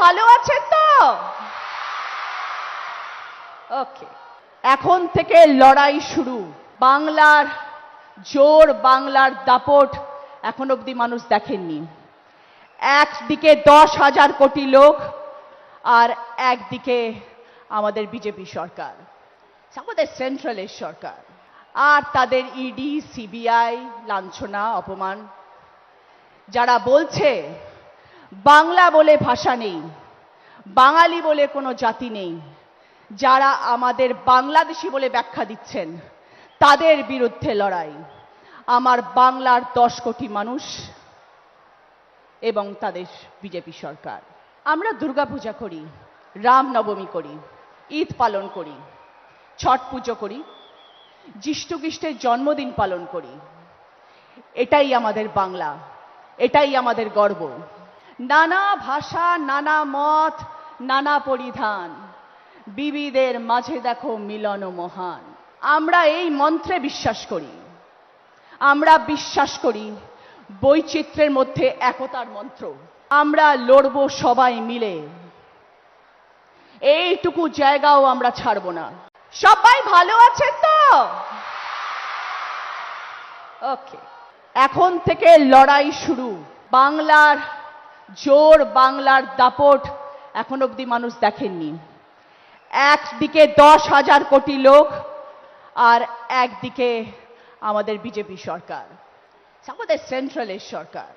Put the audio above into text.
ভালো আছেন তো? ওকে, এখন থেকে লড়াই শুরু। বাংলার জোর, বাংলার দাপট এখন অবধি মানুষ দেখেননি। একদিকে 10,000 কোটি লোক আর একদিকে আমাদের বিজেপি সরকার, আমাদের সেন্ট্রালের সরকার, আর তাদের ইডি সিবিআই লাঞ্ছনা অপমান। যারা বলছে বাংলা বলে ভাষা নেই, বাঙালি বলে কোনো জাতি নেই, যারা আমাদের বাংলাদেশি বলে ব্যাখ্যা দিচ্ছেন, তাদের বিরুদ্ধে লড়াই। আমার বাংলার 10 কোটি মানুষ এবং তাদের বিজেপি সরকার। আমরা দুর্গাপূজা করি, রামনবমী করি, ঈদ পালন করি, ছট পুজো করি, যিশু খ্রিস্টের জন্মদিন পালন করি। এটাই আমাদের বাংলা, এটাই আমাদের গর্ব। নানা ভাষা, নানা মত, নানা পরিধান, বিবিধের মাঝে দেখো মিলন মহান। আমরা এই মন্ত্রে বিশ্বাস করি। আমরা বিশ্বাস করি বৈচিত্র্যের মধ্যে একতার মন্ত্র। আমরা লড়ব সবাই মিলে, এইটুকু জায়গাও আমরা ছাড়ব না। সবাই ভালো আছেন তো? ওকে, এখন থেকে লড়াই শুরু। বাংলার জোর, বাংলার দাপট এখন অবধি মানুষ দেখেননি। একদিকে 10,000 কোটি লোক আর একদিকে আমাদের বিজেপি সরকার, আমাদের সেন্ট্রালের সরকার।